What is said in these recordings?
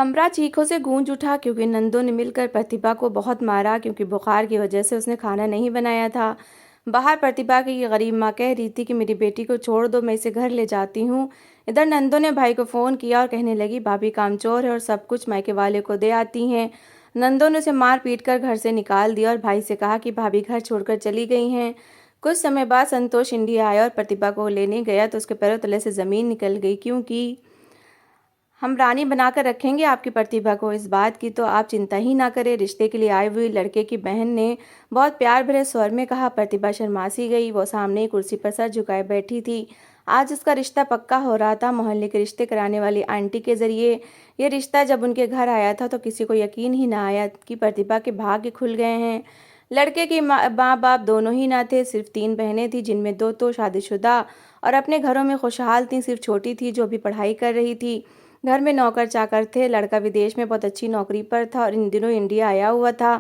कमरा चीखों से गूंज उठा क्योंकि नंदों ने मिलकर प्रतिभा को बहुत मारा क्योंकि बुखार की वजह से उसने खाना नहीं बनाया था। बाहर प्रतिभा की गरीब माँ कह रही थी कि मेरी बेटी को छोड़ दो, मैं इसे घर ले जाती हूँ। इधर नंदों ने भाई को फ़ोन किया और कहने लगी भाभी कामचोर है और सब कुछ मायके वाले को दे आती हैं। नंदों ने उसे मार पीट कर घर से निकाल दिया और भाई से कहा कि भाभी घर छोड़कर चली गई हैं। कुछ समय बाद संतोष इंडिया आया और प्रतिभा को लेने गया तो उसके पैरों तले से ज़मीन निकल गई, क्योंकि हम रानी बनाकर रखेंगे आपकी प्रतिभा को, इस बात की तो आप चिंता ही ना करें। रिश्ते के लिए आई हुई लड़के की बहन ने बहुत प्यार भरे स्वर में कहा। प्रतिभा शर्मा सी गई। वो सामने ही कुर्सी पर सर झुकाए बैठी थी। आज उसका रिश्ता पक्का हो रहा था, मोहल्ले के रिश्ते कराने वाली आंटी के जरिए। ये रिश्ता जब उनके घर आया था तो किसी को यकीन ही ना आया कि प्रतिभा के भाग्य खुल गए हैं। लड़के के माँ बाप दोनों ही ना थे, सिर्फ 3 बहनें थी जिनमें 2 तो शादीशुदा और अपने घरों में खुशहाल थीं। सिर्फ छोटी थी जो भी पढ़ाई कर रही थी। घर में नौकर चाकर थे। लड़का विदेश में बहुत अच्छी नौकरी पर था और इन दिनों इंडिया आया हुआ था।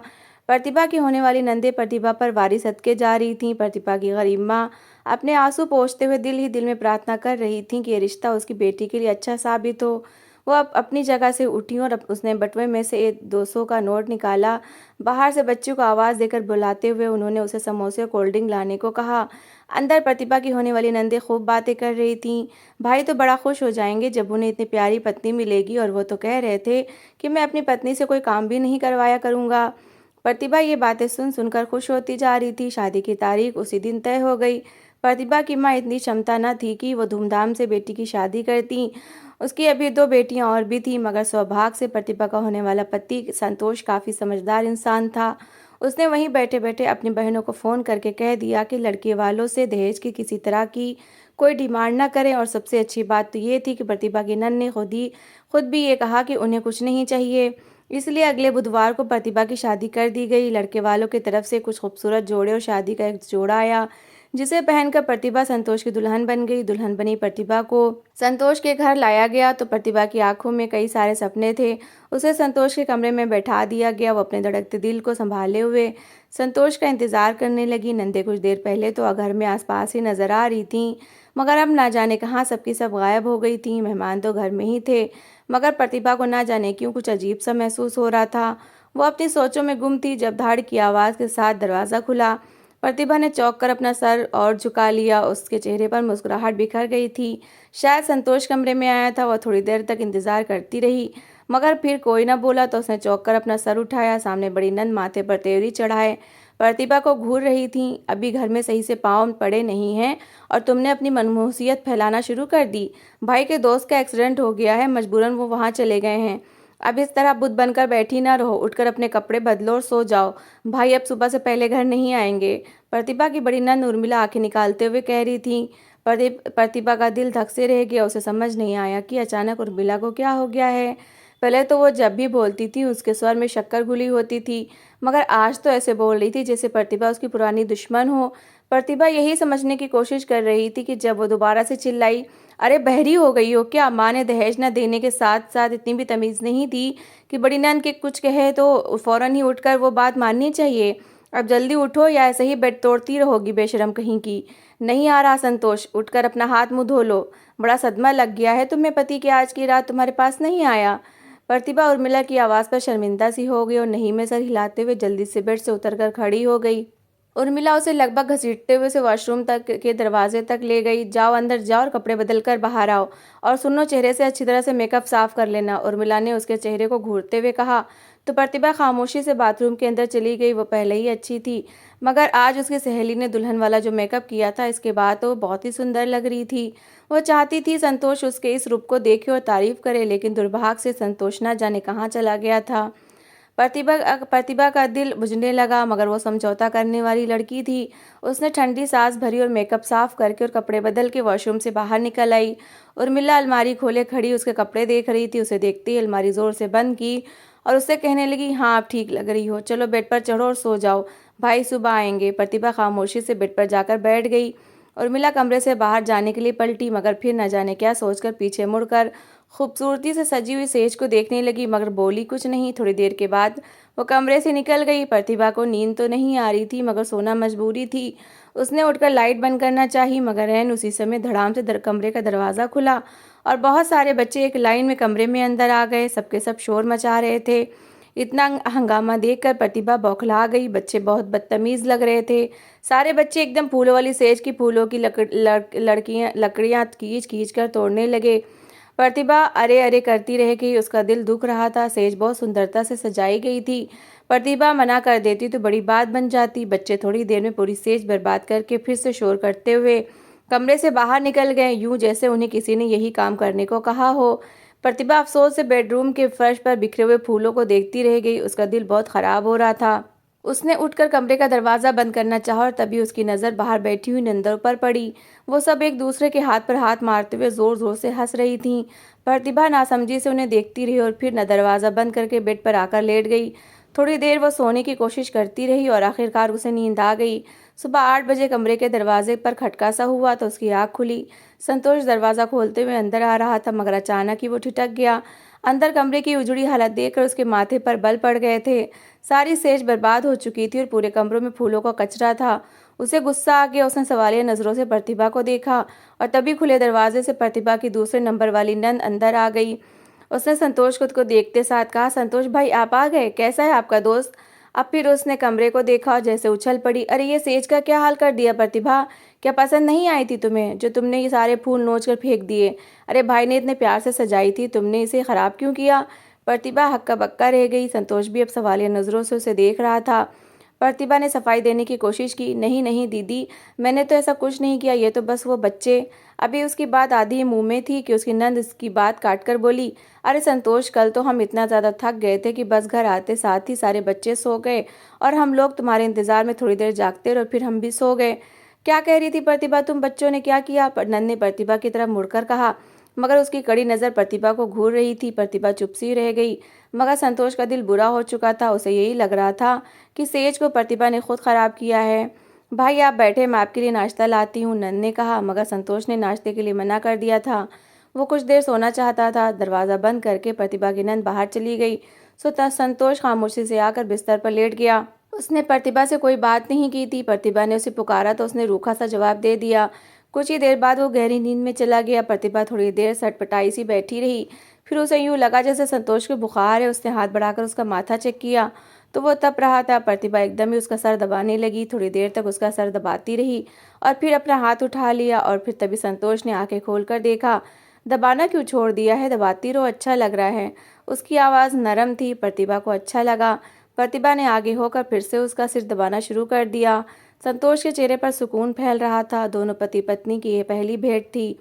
प्रतिभा की होने वाली नंदे प्रतिभा पर वारी सदके जा रही थीं। प्रतिभा की गरीब माँ अपने आंसू पोंछते हुए दिल ही दिल में प्रार्थना कर रही थीं कि ये रिश्ता उसकी बेटी के लिए अच्छा साबित हो। वो अब अपनी जगह से उठी और उसने बटुए में से एक 200 का नोट निकाला। बाहर से बच्चों को आवाज़ देकर बुलाते हुए उन्होंने उसे समोसे और कोल्ड ड्रिंक लाने को कहा। अंदर प्रतिभा की होने वाली नंदे खूब बातें कर रही थीं। भाई तो बड़ा खुश हो जाएंगे जब उन्हें इतनी प्यारी पत्नी मिलेगी, और वो तो कह रहे थे कि मैं अपनी पत्नी से कोई काम भी नहीं करवाया करूँगा। प्रतिभा ये बातें सुनकर खुश होती जा रही थी। शादी की तारीख उसी दिन तय हो गई। प्रतिभा की माँ इतनी क्षमता न थी कि वो धूमधाम से बेटी की शादी करती। उसकी अभी 2 बेटियां और भी थीं, मगर सौभाग्य से प्रतिभा का होने वाला पति संतोष काफ़ी समझदार इंसान था। उसने वहीं बैठे बैठे अपनी बहनों को फ़ोन करके कह दिया कि लड़के वालों से दहेज की किसी तरह की कोई डिमांड ना करें। और सबसे अच्छी बात तो ये थी कि प्रतिभा की नन ने खुद भी ये कहा कि उन्हें कुछ नहीं चाहिए। इसलिए अगले बुधवार को प्रतिभा की शादी कर दी गई। लड़के वालों की तरफ से कुछ खूबसूरत जोड़े और शादी का एक जोड़ा आया, जिसे पहनकर प्रतिभा संतोष की दुल्हन बन गई। दुल्हन बनी प्रतिभा को संतोष के घर लाया गया तो प्रतिभा की आंखों में कई सारे सपने थे। उसे संतोष के कमरे में बैठा दिया गया। वो अपने धड़कते दिल को संभाले हुए संतोष का इंतजार करने लगी। नंदे कुछ देर पहले तो घर में आसपास ही नजर आ रही थीं, मगर अब ना जाने कहाँ सबकी सब गायब हो गई थीं। मेहमान तो घर में ही थे, मगर प्रतिभा को ना जाने क्यों कुछ अजीब सा महसूस हो रहा था। वो अपनी सोचों में गुम थी जब धाड़ की आवाज़ के साथ दरवाज़ा खुला। प्रतिभा ने चौंक कर अपना सर और झुका लिया। उसके चेहरे पर मुस्कुराहट बिखर गई थी। शायद संतोष कमरे में आया था। वह थोड़ी देर तक इंतजार करती रही, मगर फिर कोई ना बोला तो उसने चौंक कर अपना सर उठाया। सामने बड़ी नंद माथे पर तेवरी चढ़ाए प्रतिभा को घूर रही थी। अभी घर में सही से पाँव पड़े नहीं हैं और तुमने अपनी मनमोहसियत फैलाना शुरू कर दी। भाई के दोस्त का एक्सीडेंट हो गया है, मजबूरन वो वहाँ चले गए हैं। अब इस तरह बुत बनकर बैठी ना रहो, उठकर अपने कपड़े बदलो और सो जाओ। भाई अब सुबह से पहले घर नहीं आएंगे। प्रतिभा की बड़ी नंद उर्मिला आंखें निकालते हुए कह रही थी। प्रतिभा का दिल धक से रह गया। उसे समझ नहीं आया कि अचानक उर्मिला को क्या हो गया है। पहले तो वो जब भी बोलती थी उसके स्वर में शक्कर घुली होती थी, मगर आज तो ऐसे बोल रही थी जैसे प्रतिभा उसकी पुरानी दुश्मन हो। प्रतिभा यही समझने की कोशिश कर रही थी कि जब वो दोबारा से चिल्लाई, अरे बहरी हो गई हो क्या? माँ ने दहेज न देने के साथ साथ इतनी भी तमीज़ नहीं थी कि बड़ी नंद के कुछ कहे तो फौरन ही उठकर वो बात माननी चाहिए। अब जल्दी उठो या ऐसे ही बेड तोड़ती रहोगी बेशरम कहीं की। नहीं आ रहा संतोष, उठकर अपना हाथ मुंह धो लो। बड़ा सदमा लग गया है तुम्हें पति के आज की रात तुम्हारे पास नहीं आया। प्रतिभा उर्मिला की आवाज़ पर शर्मिंदा सी हो गई और नहीं में सर हिलाते हुए जल्दी से बेड से उतरकर खड़ी हो गई। उर्मिला उसे लगभग घसीटते हुए उसे वॉशरूम तक के दरवाजे तक ले गई। जाओ अंदर जाओ और कपड़े बदल कर बाहर आओ, और सुनो चेहरे से अच्छी तरह से मेकअप साफ कर लेना, उर्मिला ने उसके चेहरे को घूरते हुए कहा। तो प्रतिभा खामोशी से बाथरूम के अंदर चली गई। वो पहले ही अच्छी थी, मगर आज उसकी सहेली ने दुल्हन वाला जो मेकअप किया था इसके बाद तो वो बहुत ही सुंदर लग रही थी। वो चाहती थी संतोष उसके इस रूप को देखे और तारीफ करे, लेकिन दुर्भाग्य से संतोष ना जाने कहाँ चला गया था। प्रतिभा का दिल बुझने लगा, मगर वो समझौता करने वाली लड़की थी। उसने ठंडी सांस भरी और मेकअप साफ करके और कपड़े बदल के वॉशरूम से बाहर निकल आई। उर्मिला अलमारी खोले खड़ी उसके कपड़े देख रही थी। उसे देखते ही अलमारी जोर से बंद की और उससे कहने लगी, हाँ आप ठीक लग रही हो, चलो बेड पर चढ़ो और सो जाओ, भाई सुबह आएंगे। प्रतिभा खामोशी से बेड पर जाकर बैठ गई। उर्मिला कमरे से बाहर जाने के लिए पलटी, मगर फिर न जाने क्या सोचकर पीछे मुड़कर खूबसूरती से सजी हुई सेज को देखने लगी, मगर बोली कुछ नहीं। थोड़ी देर के बाद वो कमरे से निकल गई। प्रतिभा को नींद तो नहीं आ रही थी, मगर सोना मजबूरी थी। उसने उठकर लाइट बंद करना चाही, मगर ऐन उसी समय धड़ाम से कमरे का दरवाज़ा खुला और बहुत सारे बच्चे एक लाइन में कमरे में अंदर आ गए। सबके सब शोर मचा रहे थे। इतना हंगामा देखकर प्रतिभा बौखला गई। बच्चे बहुत बदतमीज लग रहे थे। सारे बच्चे एकदम फूलों वाली सेज की फूलों की लकड़ियाँ खींच खींच कर तोड़ने लगे। प्रतिभा अरे अरे करती रह गई। उसका दिल दुख रहा था। सेज बहुत सुंदरता से सजाई गई थी। प्रतिभा मना कर देती तो बड़ी बात बन जाती। बच्चे थोड़ी देर में पूरी सेज बर्बाद करके फिर से शोर करते हुए कमरे से बाहर निकल गए, यूं जैसे उन्हें किसी ने यही काम करने को कहा हो। प्रतिभा अफसोस से बेडरूम के फर्श पर बिखरे हुए फूलों को देखती रह गई। उसका दिल बहुत खराब हो रहा था। उसने उठकर कमरे का दरवाज़ा बंद करना चाहा और तभी उसकी नज़र बाहर बैठी हुई नंदों पर पड़ी। वो सब एक दूसरे के हाथ पर हाथ मारते हुए ज़ोर ज़ोर से हंस रही थीं। प्रतिभा नासमझी से उन्हें देखती रही और फिर न दरवाज़ा बंद करके बेड पर आकर लेट गई। थोड़ी देर वो सोने की कोशिश करती रही और आखिरकार उसे नींद आ गई। सुबह 8 बजे कमरे के दरवाजे पर खटका सा हुआ तो उसकी आँख खुली। संतोष दरवाज़ा खोलते हुए अंदर आ रहा था, मगर अचानक ही वो ठिठक गया। अंदर कमरे की उजड़ी हालत देखकर उसके माथे पर बल पड़ गए थे। सारी सेज बर्बाद हो चुकी थी और पूरे कमरों में फूलों का कचरा था। उसे गुस्सा आ गया। उसने सवालिया नज़रों से प्रतिभा को देखा और तभी खुले दरवाजे से प्रतिभा की दूसरे नंबर वाली नंद अंदर आ गई। उसने संतोष को देखते साथ कहा, संतोष भाई आप आ गए, कैसा है आपका दोस्त? अब फिर उसने कमरे को देखा और जैसे उछल पड़ी, अरे ये सेज का क्या हाल कर दिया प्रतिभा? क्या पसंद नहीं आई थी तुम्हें जो तुमने ये सारे फूल नोच कर फेंक दिए? अरे भाई ने इतने प्यार से सजाई थी, तुमने इसे खराब क्यों किया? प्रतिभा हक्का बक्का रह गई। संतोष भी अब सवालिया नज़रों से उसे देख रहा था। प्रतिभा ने सफाई देने की कोशिश की, नहीं नहीं दीदी, मैंने तो ऐसा कुछ नहीं किया, ये तो बस वो बच्चे। अभी उसकी बात आधी मुंह में थी कि उसकी नंद इसकी बात काट कर बोली, अरे संतोष कल तो हम इतना ज़्यादा थक गए थे कि बस घर आते साथ ही सारे बच्चे सो गए और हम लोग तुम्हारे इंतज़ार में थोड़ी देर जागते रहे और फिर हम भी सो गए। क्या कह रही थी प्रतिभा, तुम बच्चों ने क्या किया? नंद ने प्रतिभा की तरफ मुड़कर कहा, मगर उसकी कड़ी नज़र प्रतिभा को घूर रही थी। प्रतिभा चुप सी रह गई, मगर संतोष का दिल बुरा हो चुका था। उसे यही लग रहा था कि सेज को प्रतिभा ने खुद खराब किया है। भाई आप बैठे, मैं आपके लिए नाश्ता लाती हूँ, नंद ने कहा, मगर संतोष ने नाश्ते के लिए मना कर दिया था। वो कुछ देर सोना चाहता था। दरवाज़ा बंद करके प्रतिभा की नंद बाहर चली गई। संतोष खामोशी से आकर बिस्तर पर लेट गया। उसने प्रतिभा से कोई बात नहीं की थी। प्रतिभा ने उसे पुकारा तो उसने रूखा सा जवाब दे दिया। कुछ ही देर बाद वो गहरी नींद में चला गया। प्रतिभा थोड़ी देर सटपटाई सी बैठी रही। फिर उसे यूँ लगा जैसे संतोष को बुखार है। उसने हाथ बढ़ाकर उसका माथा चेक किया तो वो तप रहा था। प्रतिभा एकदम ही उसका सर दबाने लगी। थोड़ी देर तक उसका सर दबाती रही और फिर अपना हाथ उठा लिया और फिर तभी संतोष ने आंखें खोलकर देखा। दबाना क्यों छोड़ दिया है? दबाती रहो, अच्छा लग रहा है। उसकी आवाज़ नरम थी। प्रतिभा को अच्छा लगा। प्रतिभा ने आगे होकर फिर से उसका सिर दबाना शुरू कर दिया। संतोष के चेहरे पर सुकून फैल रहा था। दोनों पति पत्नी की यह पहली भेंट थी।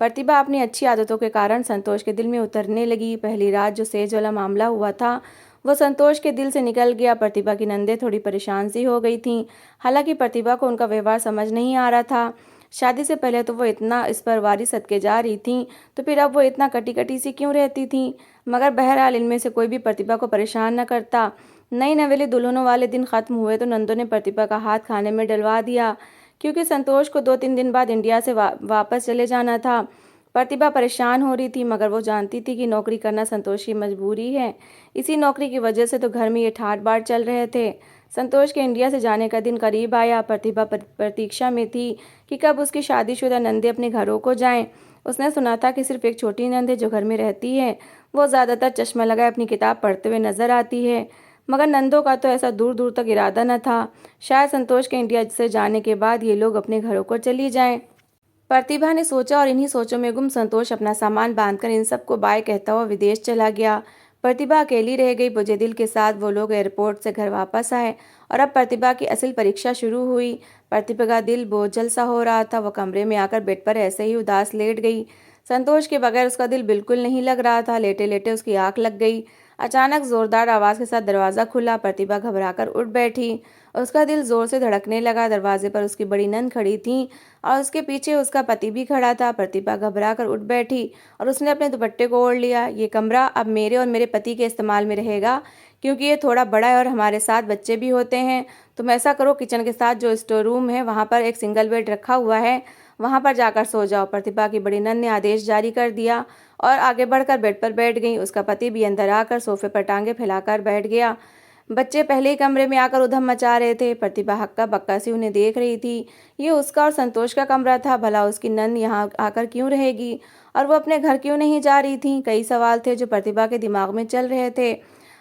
प्रतिभा अपनी अच्छी आदतों के कारण संतोष के दिल में उतरने लगी। पहली रात जो सेज वाला मामला हुआ था वो संतोष के दिल से निकल गया। प्रतिभा की नंदें थोड़ी परेशान सी हो गई थीं। हालांकि प्रतिभा को उनका व्यवहार समझ नहीं आ रहा था। शादी से पहले तो वो इतना इस पर वारी सदके जा रही थीं, तो फिर अब वो इतना कटी कटी सी क्यों रहती थीं? मगर बहरहाल इनमें से कोई भी प्रतिभा को परेशान न करता। नई नवेली दुल्हनों वाले दिन ख़त्म हुए तो नंदों ने प्रतिभा का हाथ खाने में डलवा दिया, क्योंकि संतोष को 2-3 दिन बाद इंडिया से वापस चले जाना था। प्रतिभा परेशान हो रही थी, मगर वो जानती थी कि नौकरी करना संतोष की मजबूरी है। इसी नौकरी की वजह से तो घर में ये ठाट बाट चल रहे थे। संतोष के इंडिया से जाने का दिन करीब आया। प्रतिभा प्रतीक्षा में थी कि कब उसकी शादीशुदा नंदें अपने घरों को जाएं। उसने सुना था कि सिर्फ एक छोटी नंद है जो घर में रहती है। वो ज़्यादातर चश्मा लगाए अपनी किताब पढ़ते हुए नजर आती है। मगर नंदों का तो ऐसा दूर दूर तक इरादा न था। शायद संतोष के इंडिया से जाने के बाद ये लोग अपने घरों को चली जाएं। प्रतिभा ने सोचा और इन्हीं सोचों में गुम संतोष अपना सामान बांधकर इन सबको बाय कहता हुआ विदेश चला गया। प्रतिभा अकेली रह गई। बुझे दिल के साथ वो लोग एयरपोर्ट से घर वापस आए और अब प्रतिभा की असल परीक्षा शुरू हुई। प्रतिभा का दिल बोझल सा हो रहा था। वो कमरे में आकर बेड पर ऐसे ही उदास लेट गई। संतोष के बगैर उसका दिल बिल्कुल नहीं लग रहा था। लेटे लेटे उसकी आंख लग गई। अचानक जोरदार आवाज़ के साथ दरवाज़ा खुला। प्रतिभा घबराकर उठ बैठी। उसका दिल जोर से धड़कने लगा। दरवाजे पर उसकी बड़ी नंद खड़ी थी और उसके पीछे उसका पति भी खड़ा था। प्रतिभा घबराकर उठ बैठी और उसने अपने दुपट्टे को ओढ़ लिया। ये कमरा अब मेरे और मेरे पति के इस्तेमाल में रहेगा, क्योंकि ये थोड़ा बड़ा है और हमारे साथ बच्चे भी होते हैं। तुम ऐसा करो, किचन के साथ जो स्टोर रूम है वहाँ पर एक सिंगल बेड रखा हुआ है, वहाँ पर जाकर सो जाओ। प्रतिभा की बड़ी नंद ने आदेश जारी कर दिया और आगे बढ़कर बेड पर बैठ गई। उसका पति भी अंदर आकर सोफे पर टांगे फैलाकर बैठ गया। बच्चे पहले ही कमरे में आकर उधम मचा रहे थे। प्रतिभा हक्का बक्का सी उन्हें देख रही थी। ये उसका और संतोष का कमरा था, भला उसकी नंद यहाँ आकर क्यों रहेगी और वो अपने घर क्यों नहीं जा रही थी। कई सवाल थे जो प्रतिभा के दिमाग में चल रहे थे।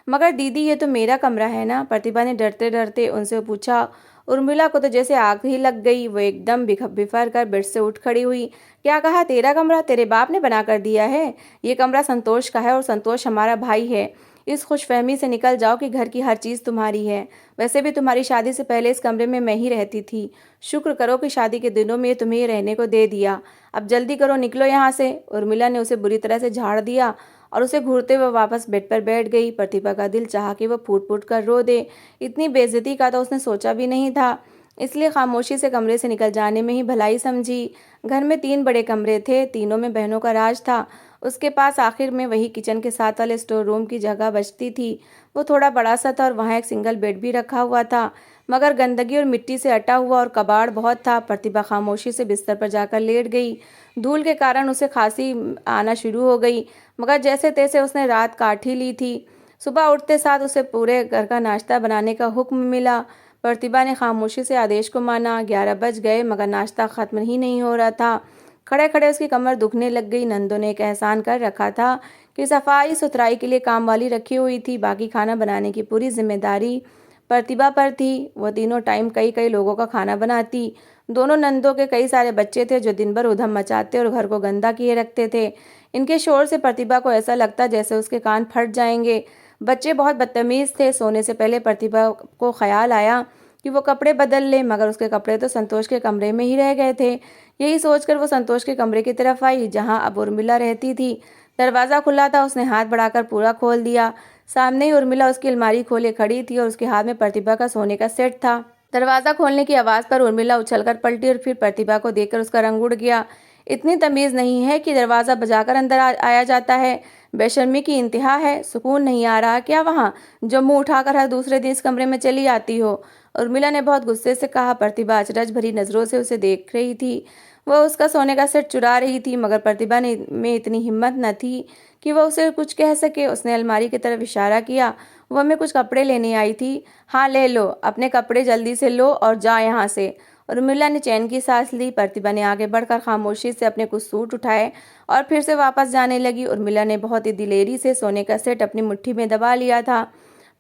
मगर दीदी, ये तो मेरा कमरा है ना, प्रतिभा ने डरते डरते उनसे पूछा। उर्मिला को तो जैसे आग ही लग गई। वो एकदम बिफर कर बेड से उठ खड़ी हुई। क्या कहा? तेरा कमरा तेरे बाप ने बना कर दिया है? ये कमरा संतोष का है और संतोष हमारा भाई है। इस खुशफहमी से निकल जाओ कि घर की हर चीज़ तुम्हारी है। वैसे भी तुम्हारी शादी से पहले इस कमरे में मैं ही रहती थी। शुक्र करो कि शादी के दिनों में तुम्हें रहने को दे दिया। अब जल्दी करो, निकलो यहाँ से। उर्मिला ने उसे बुरी तरह से झाड़ दिया और उसे घूरते हुए वापस बेड पर बैठ गई। प्रतिभा का दिल चाहा कि वह फूट फूट कर रो दे। इतनी बेइज्जती का तो उसने सोचा भी नहीं था, इसलिए खामोशी से कमरे से निकल जाने में ही भलाई समझी। घर में 3 बड़े कमरे थे, तीनों में बहनों का राज था। उसके पास आखिर में वही किचन के साथ वाले स्टोर रूम की जगह बचती थी। वो थोड़ा बड़ा सा था और वहाँ एक सिंगल बेड भी रखा हुआ था, मगर गंदगी और मिट्टी से अटा हुआ और कबाड़ बहुत था। प्रतिभा खामोशी से बिस्तर पर जाकर लेट गई। धूल के कारण उसे खांसी आना शुरू हो गई, मगर जैसे तैसे उसने रात काट ही ली थी। सुबह उठते साथ उसे पूरे घर का नाश्ता बनाने का हुक्म मिला। प्रतिभा ने खामोशी से आदेश को माना। 11 बज गए मगर नाश्ता खत्म ही नहीं हो रहा था। खड़े खड़े उसकी कमर दुखने लग गई। नंदो ने एक एहसान कर रखा था कि सफाई सुथराई के लिए काम वाली रखी हुई थी, बाकी खाना बनाने की पूरी जिम्मेदारी प्रतिभा पर थी। वह तीनों टाइम कई कई लोगों का खाना बनाती। दोनों नंदों के कई सारे बच्चे थे जो दिन भर उधम मचाते और घर को गंदा किए रखते थे। इनके शोर से प्रतिभा को ऐसा लगता जैसे उसके कान फट जाएंगे। बच्चे बहुत बदतमीज थे। सोने से पहले प्रतिभा को ख्याल आया कि वो कपड़े बदल ले, मगर उसके कपड़े तो संतोष के कमरे में ही रह गए थे। यही सोचकर वो संतोष के कमरे की तरफ आई जहां अब उर्मिला रहती थी। दरवाज़ा खुला था। उसने हाथ बढ़ाकर पूरा खोल दिया। सामने ही उर्मिला उसकी अलमारी खोले खड़ी थी और उसके हाथ में प्रतिभा का सोने का सेट था। दरवाज़ा खोलने की आवाज़ पर उर्मिला उछलकर पलटी और फिर प्रतिभा को देखकर उसका रंग उड़ गया। इतनी तमीज़ नहीं है कि दरवाज़ा बजाकर अंदर आया जाता है। बेशर्मी की इंतहा है। सुकून नहीं आ रहा क्या वहाँ, जो मुंह उठाकर हर दूसरे दिन इस कमरे में चली आती हो? उर्मिला ने बहुत गुस्से से कहा। प्रतिभा अचरज भरी नज़रों से उसे देख रही थी। वह उसका सोने का सेट चुरा रही थी, मगर प्रतिभा ने में इतनी हिम्मत न थी कि वह उसे कुछ कह सके। उसने अलमारी की तरफ इशारा किया। वह मैं कुछ कपड़े लेने आई थी। हाँ, ले लो, अपने कपड़े जल्दी से लो और जा यहाँ से। उर्मिला ने चैन की सांस ली। प्रतिभा ने आगे बढ़कर खामोशी से अपने कुछ सूट उठाए और फिर से वापस जाने लगी। उर्मिला ने बहुत ही दिलेरी से सोने का सेट अपनी मुट्ठी में दबा लिया था।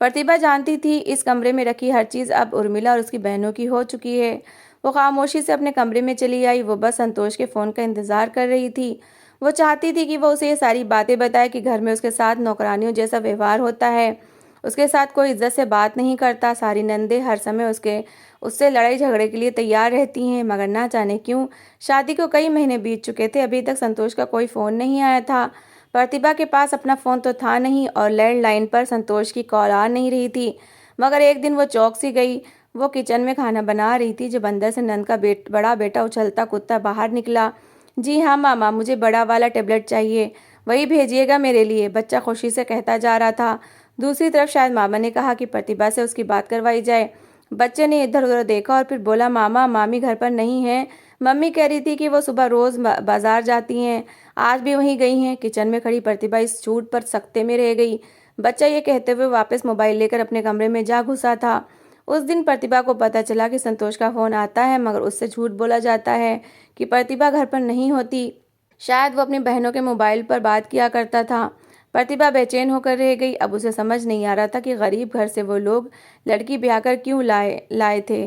प्रतिभा जानती थी इस कमरे में रखी हर चीज़ अब उर्मिला और उसकी बहनों की हो चुकी है। वो खामोशी से अपने कमरे में चली आई। वो बस संतोष के फ़ोन का इंतज़ार कर रही थी। वो चाहती थी कि वो उसे ये सारी बातें बताए कि घर में उसके साथ नौकरानियों जैसा व्यवहार होता है, उसके साथ कोई इज्जत से बात नहीं करता। सारी नंदे हर समय उससे लड़ाई झगड़े के लिए तैयार रहती हैं, मगर ना जाने क्यों शादी को कई महीने बीत चुके थे, अभी तक संतोष का कोई फ़ोन नहीं आया था। प्रतिभा के पास अपना फ़ोन तो था नहीं और लैंडलाइन पर संतोष की कॉल आ नहीं रही थी। मगर एक दिन वो चौक सी गई। वो किचन में खाना बना रही थी जब अंदर से नंद का बड़ा बेटा उछलता कूदता बाहर निकला। जी हाँ मामा, मुझे बड़ा वाला टेबलेट चाहिए, वही भेजिएगा मेरे लिए, बच्चा खुशी से कहता जा रहा था। दूसरी तरफ शायद मामा ने कहा कि प्रतिभा से उसकी बात करवाई जाए। बच्चे ने इधर उधर देखा और फिर बोला, मामा मामी घर पर नहीं है। मम्मी कह रही थी कि वो सुबह रोज़ बाजार जाती हैं, आज भी वहीं गई हैं। किचन में खड़ी प्रतिभा इस झूठ पर सख्ते में रह गई। बच्चा ये कहते हुए वापस मोबाइल लेकर अपने कमरे में जा घुसा था। उस दिन प्रतिभा को पता चला कि संतोष का फ़ोन आता है, मगर उससे झूठ बोला जाता है कि प्रतिभा घर पर नहीं होती। शायद वो अपनी बहनों के मोबाइल पर बात किया करता था। प्रतिभा बेचैन होकर रह गई। अब उसे समझ नहीं आ रहा था कि गरीब घर से वो लोग लड़की ब्याह कर क्यों लाए थे।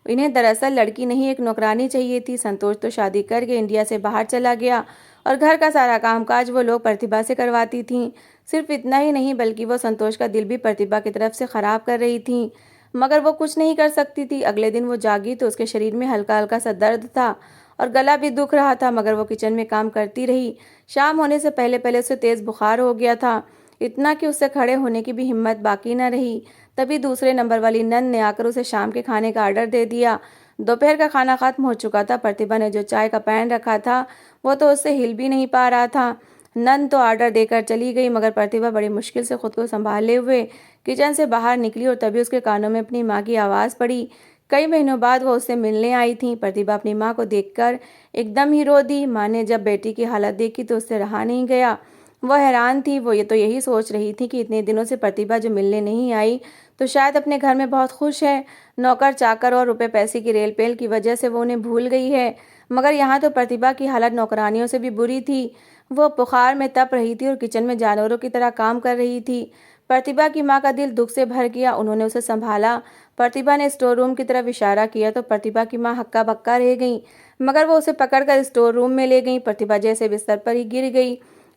इन्हें दरअसल लड़की नहीं, एक नौकरानी चाहिए थी। संतोष तो शादी करके इंडिया से बाहर चला गया और घर का सारा कामकाज वो लोग प्रतिभा से करवाती थीं। सिर्फ इतना ही नहीं, बल्कि वो संतोष का दिल भी प्रतिभा की तरफ से ख़राब कर रही थी, मगर वो कुछ नहीं कर सकती थी। अगले दिन वो जागी तो उसके शरीर में हल्का हल्का सा दर्द था और गला भी दुख रहा था, मगर वो किचन में काम करती रही। शाम होने से पहले पहले उसे तेज़ बुखार हो गया था, इतना कि उससे खड़े होने की भी हिम्मत बाकी न रही। तभी दूसरे नंबर वाली नंद ने आकर उसे शाम के खाने का ऑर्डर दे दिया। दोपहर का खाना खत्म हो चुका था। प्रतिभा ने जो चाय का पैन रखा था वो तो उससे हिल भी नहीं पा रहा था। नंद तो ऑर्डर देकर चली गई, मगर प्रतिभा बड़ी मुश्किल से खुद को संभाले हुए किचन से बाहर निकली और तभी उसके कानों में अपनी माँ की आवाज़ पड़ी। कई महीनों बाद वो उससे मिलने आई थी। प्रतिभा अपनी माँ को देखकर एकदम ही रो दी। माँ ने जब बेटी की हालत देखी तो उससे रहा नहीं गया। वो हैरान थी। वो ये तो यही सोच रही थी कि इतने दिनों से प्रतिभा जो मिलने नहीं आई तो शायद अपने घर में बहुत खुश है। नौकर चाकर और रुपए पैसे की रेल पेल की वजह से वो उन्हें भूल गई है। मगर यहाँ तो प्रतिभा की हालत नौकरानियों से भी बुरी थी। वो बुखार में तप रही थी और किचन में जानवरों की तरह काम कर रही थी। प्रतिभा की माँ का दिल दुख से भर गया। उन्होंने उसे संभाला। प्रतिभा ने स्टोर रूम की तरफ इशारा किया तो प्रतिभा की माँ हक्का बक्का रह गई। मगर वो उसे पकड़कर स्टोर रूम में ले गई। प्रतिभा जैसे बिस्तर पर ही गिर गई।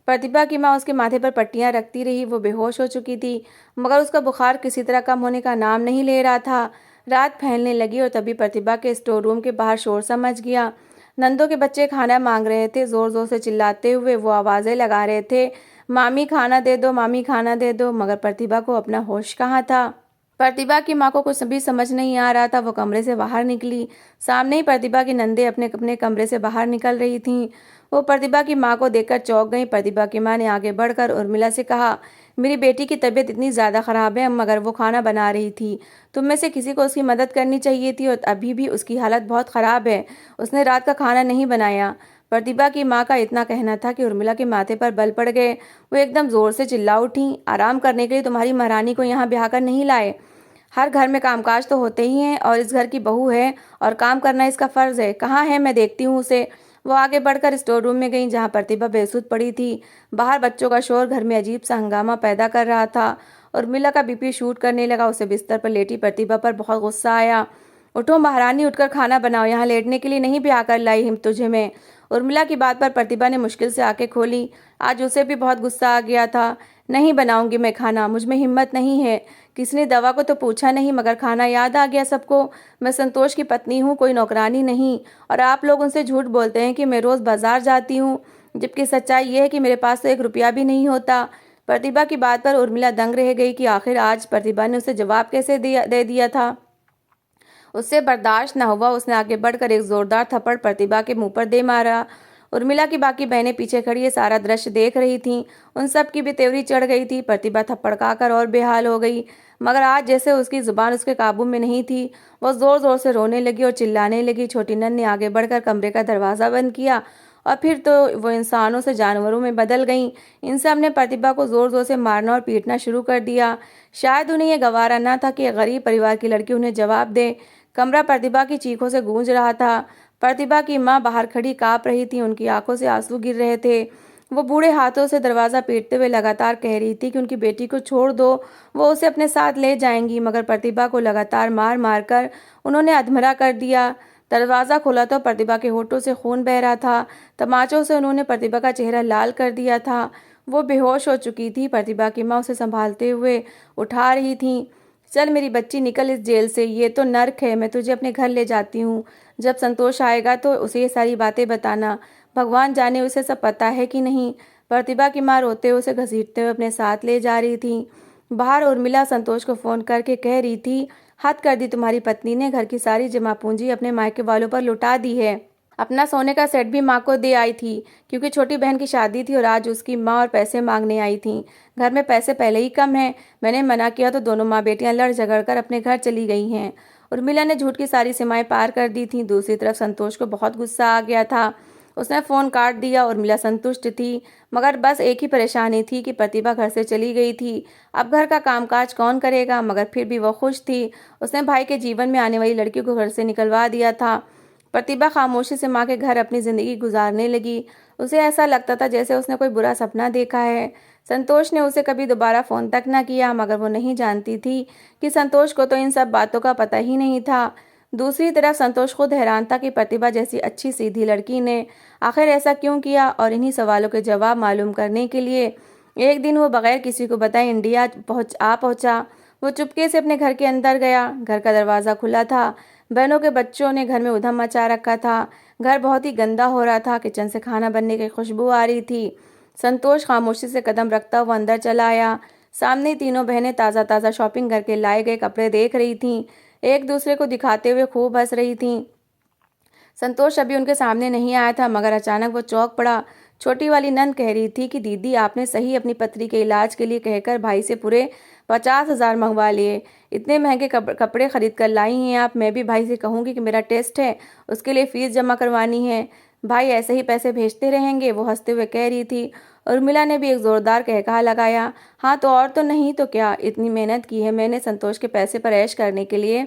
प्रतिभा की माँ उसके माथे पर पट्टियां रखती रही। वो बेहोश हो चुकी थी, मगर उसका बुखार किसी तरह कम होने का नाम नहीं ले रहा था। रात फैलने लगी और तभी प्रतिभा के स्टोर रूम के बाहर शोर सा मच गया। नंदों के बच्चे खाना मांग रहे थे। जोर जोर से चिल्लाते हुए वो आवाजें लगा रहे थे, मामी खाना दे दो, मामी खाना दे दो। मगर प्रतिभा को अपना होश कहाँ था। प्रतिभा की माँ को कुछ भी समझ नहीं आ रहा था। वो कमरे से बाहर निकली। सामने ही प्रतिभा की नंदे अपने अपने कमरे से बाहर निकल रही थीं। वो प्रतिभा की माँ को देखकर चौंक गई। प्रतिभा की माँ ने आगे बढ़कर उर्मिला से कहा, मेरी बेटी की तबीयत इतनी ज़्यादा ख़राब है, मगर वो खाना बना रही थी। तुम में से किसी को उसकी मदद करनी चाहिए थी और अभी भी उसकी हालत बहुत ख़राब है। उसने रात का खाना नहीं बनाया। प्रतिभा की माँ का इतना कहना था कि उर्मिला के माथे पर बल पड़ गए। वो एकदम ज़ोर से चिल्ला उठी, आराम करने के लिए तुम्हारी महारानी को यहाँ ब्याह कर नहीं लाए। हर घर में कामकाज तो होते ही हैं और इस घर की बहू है और काम करना इसका फर्ज है। कहाँ है, मैं देखती हूँ उसे। वो आगे बढ़कर स्टोर रूम में गई जहाँ प्रतिभा बेसुध पड़ी थी। बाहर बच्चों का शोर घर में अजीब सा हंगामा पैदा कर रहा था। उर्मिला का बीपी शूट करने लगा। उसे बिस्तर पर लेटी प्रतिभा पर बहुत गुस्सा आया। उठो महारानी, उठकर खाना बनाओ, यहाँ लेटने के लिए नहीं ब्याह कर लाई हिम तुझे मैं। उर्मिला की बात पर प्रतिभा ने मुश्किल से आंखें खोली। आज उसे भी बहुत गुस्सा आ गया था। नहीं बनाऊंगी मैं खाना, मुझ में हिम्मत नहीं है। किसी ने दवा को तो पूछा नहीं, मगर खाना याद आ गया सबको। मैं संतोष की पत्नी हूँ, कोई नौकरानी नहीं। और आप लोग उनसे झूठ बोलते हैं कि मैं रोज़ बाजार जाती हूँ, जबकि सच्चाई ये है कि मेरे पास तो 1 रुपया भी नहीं होता। प्रतिभा की बात पर उर्मिला दंग रह गई कि आखिर आज प्रतिभा ने उसे जवाब कैसे दे दिया था। उससे बर्दाश्त न हुआ। उसने आगे बढ़कर एक जोरदार थप्पड़ प्रतिभा के मुंह पर दे मारा। उर्मिला की बाकी बहनें पीछे खड़ी ये सारा दृश्य देख रही थीं। उन सब की भी तेवरी चढ़ गई थी। प्रतिभा थप्पड़ खाकर और बेहाल हो गई, मगर आज जैसे उसकी जुबान उसके काबू में नहीं थी। वो जोर जोर से रोने लगी और चिल्लाने लगी। छोटी नन ने आगे बढ़कर कमरे का दरवाज़ा बंद किया और फिर तो वो इंसानों से जानवरों में बदल गईं। इन सब ने प्रतिभा को जोर जोर से मारना और पीटना शुरू कर दिया। शायद उन्हें यह गवारा न था कि एक गरीब परिवार की लड़की उन्हें जवाब दे। कमरा प्रतिभा की चीखों से गूंज रहा था। प्रतिभा की माँ बाहर खड़ी काँप रही थी। उनकी आंखों से आंसू गिर रहे थे। वो बूढ़े हाथों से दरवाज़ा पीटते हुए लगातार कह रही थी कि उनकी बेटी को छोड़ दो, वो उसे अपने साथ ले जाएंगी। मगर प्रतिभा को लगातार मार मार कर उन्होंने अधमरा कर दिया। दरवाज़ा खोला तो प्रतिभा के होठों से खून बह रहा था। तमाचों से उन्होंने प्रतिभा का चेहरा लाल कर दिया था। वो बेहोश हो चुकी थी। प्रतिभा की माँ उसे संभालते हुए उठा रही थी। चल मेरी बच्ची, निकल इस जेल से, ये तो नर्क है। मैं तुझे अपने घर ले जाती हूँ। जब संतोष आएगा तो उसे ये सारी बातें बताना। भगवान जाने उसे सब पता है कि नहीं। प्रतिभा की माँ रोते हुए उसे घसीटते हुए अपने साथ ले जा रही थी। बाहर उर्मिला संतोष को फोन करके कह रही थी, हद कर दी तुम्हारी पत्नी ने, घर की सारी जमा पूंजी अपने मायके वालों पर लुटा दी है। अपना सोने का सेट भी माँ को दे आई थी, क्योंकि छोटी बहन की शादी थी और आज उसकी माँ और पैसे मांगने आई थी। घर में पैसे पहले ही कम हैं। मैंने मना किया तो दोनों माँ बेटियां लड़ झगड़ कर अपने घर चली गई हैं। उर्मिला ने झूठ की सारी सीमाएं पार कर दी थी। दूसरी तरफ संतोष को बहुत गुस्सा आ गया था। उसने फ़ोन काट दिया। उर्मिला संतुष्ट थी, मगर बस एक ही परेशानी थी कि प्रतिभा घर से चली गई थी। अब घर का कामकाज कौन करेगा, मगर फिर भी वह खुश थी। उसने भाई के जीवन में आने वाली लड़की को घर से निकलवा दिया था। प्रतिभा खामोशी से माँ के घर अपनी ज़िंदगी गुजारने लगी। उसे ऐसा लगता था जैसे उसने कोई बुरा सपना देखा है। संतोष ने उसे कभी दोबारा फ़ोन तक न किया, मगर वो नहीं जानती थी कि संतोष को तो इन सब बातों का पता ही नहीं था। दूसरी तरफ संतोष खुद हैरान था कि प्रतिभा जैसी अच्छी सीधी लड़की ने आखिर ऐसा क्यों किया, और इन्हीं सवालों के जवाब मालूम करने के लिए एक दिन वो बगैर किसी को बताए इंडिया पहुंचा। वो चुपके से अपने घर के अंदर गया। घर का दरवाज़ा खुला था। बहनों के बच्चों ने घर में उधम मचा रखा था। घर बहुत ही गंदा हो रहा था। किचन से खाना बनने की खुशबू आ रही थी। संतोष खामोशी से कदम रखता हुआ अंदर चला आया। सामने तीनों बहनें ताज़ा ताज़ा शॉपिंग करके लाए गए कपड़े देख रही थीं। एक दूसरे को दिखाते हुए खूब हंस रही थीं। संतोष अभी उनके सामने नहीं आया था, मगर अचानक वो चौंक पड़ा। छोटी वाली नंद कह रही थी कि दीदी आपने सही अपनी पत्री के इलाज के लिए कहकर भाई से पूरे 50,000 मंगवा लिए। इतने महंगे कपड़े खरीद कर लाई हैं आप। मैं भी भाई से कहूँगी कि मेरा टेस्ट है, उसके लिए फ़ीस जमा करवानी है। भाई ऐसे ही पैसे भेजते रहेंगे, वो हंसते हुए कह रही थी। उर्मिला ने भी एक ज़ोरदार कहकहा लगाया। हाँ तो और तो नहीं तो क्या, इतनी मेहनत की है मैंने संतोष के पैसे पर ऐश करने के लिए।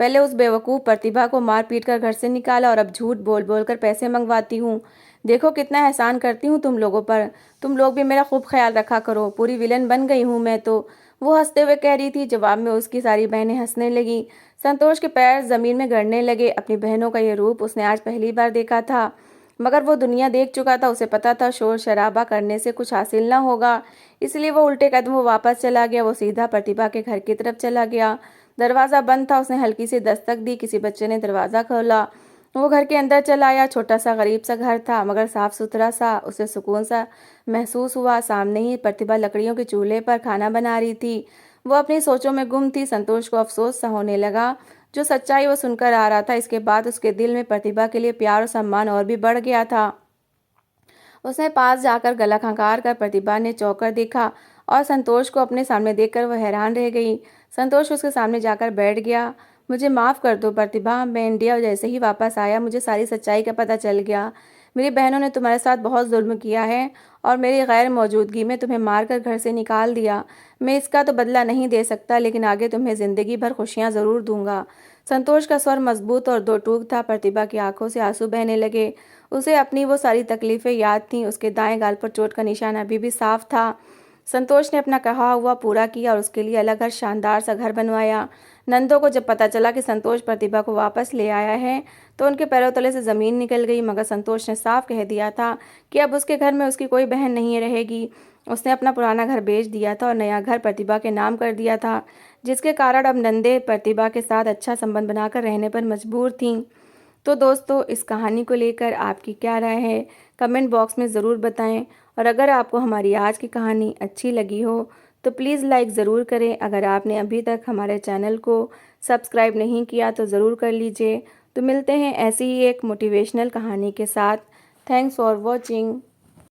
पहले उस बेवकूफ़ प्रतिभा को मार पीट कर घर से निकाला और अब झूठ बोल बोल कर पैसे मंगवाती हूँ। देखो कितना एहसान करती हूँ तुम लोगों पर। तुम लोग भी मेरा खूब ख्याल रखा करो। पूरी विलन बन गई हूँ मैं तो, वो हंसते हुए कह रही थी। जवाब में उसकी सारी बहनें हंसने लगीं। संतोष के पैर जमीन में गड़ने लगे। अपनी बहनों का ये रूप उसने आज पहली बार देखा था, मगर वो दुनिया देख चुका था। उसे पता था शोर शराबा करने से कुछ हासिल ना होगा, इसलिए वो उल्टे कदमों वापस चला गया। वो सीधा प्रतिभा के घर की तरफ चला गया। दरवाज़ा बंद था। उसने हल्की सी दस्तक दी। किसी बच्चे ने दरवाज़ा खोला। वो घर के अंदर चला आया। छोटा सा गरीब सा घर था, मगर साफ सुथरा सा। उसे सुकून सा महसूस हुआ। सामने ही प्रतिभा लकड़ियों के चूल्हे पर खाना बना रही थी। वो अपनी सोचों में गुम थी। संतोष को अफसोस सा होने लगा। जो सच्चाई वो सुनकर आ रहा था, इसके बाद उसके दिल में प्रतिभा के लिए प्यार और सम्मान और भी बढ़ गया था। उसने पास जाकर गला खंगार कर प्रतिभा ने चौंक देखा और संतोष को अपने सामने देखकर वह हैरान रह गई। संतोष उसके सामने जाकर बैठ गया। मुझे माफ़ कर दो प्रतिभा, मैं इंडिया जैसे ही वापस आया मुझे सारी सच्चाई का पता चल गया। मेरी बहनों ने तुम्हारे साथ बहुत जुल्म किया है और मेरी गैर मौजूदगी में तुम्हें मारकर घर से निकाल दिया। मैं इसका तो बदला नहीं दे सकता, लेकिन आगे तुम्हें ज़िंदगी भर खुशियाँ ज़रूर दूंगा। संतोष का स्वर मजबूत और दो टूक था। प्रतिभा की आंखों से आंसू बहने लगे। उसे अपनी वो सारी तकलीफ़ें याद थीं। उसके दाएं गाल पर चोट का निशान अभी भी साफ था। संतोष ने अपना कहा हुआ पूरा किया और उसके लिए अलग घर शानदार सा घर बनवाया। नंदों को जब पता चला कि संतोष प्रतिभा को वापस ले आया है, तो उनके पैरों तले से ज़मीन निकल गई। मगर संतोष ने साफ कह दिया था कि अब उसके घर में उसकी कोई बहन नहीं रहेगी। उसने अपना पुराना घर बेच दिया था और नया घर प्रतिभा के नाम कर दिया था, जिसके कारण अब नंदे प्रतिभा के साथ अच्छा संबंध बनाकर रहने पर मजबूर थीं। तो दोस्तों, इस कहानी को लेकर आपकी क्या राय है, कमेंट बॉक्स में ज़रूर बताएं। और अगर आपको हमारी आज की कहानी अच्छी लगी हो तो प्लीज़ लाइक ज़रूर करें। अगर आपने अभी तक हमारे चैनल को सब्सक्राइब नहीं किया तो ज़रूर कर लीजिए। तो मिलते हैं ऐसी ही एक मोटिवेशनल कहानी के साथ। Thanks for watching.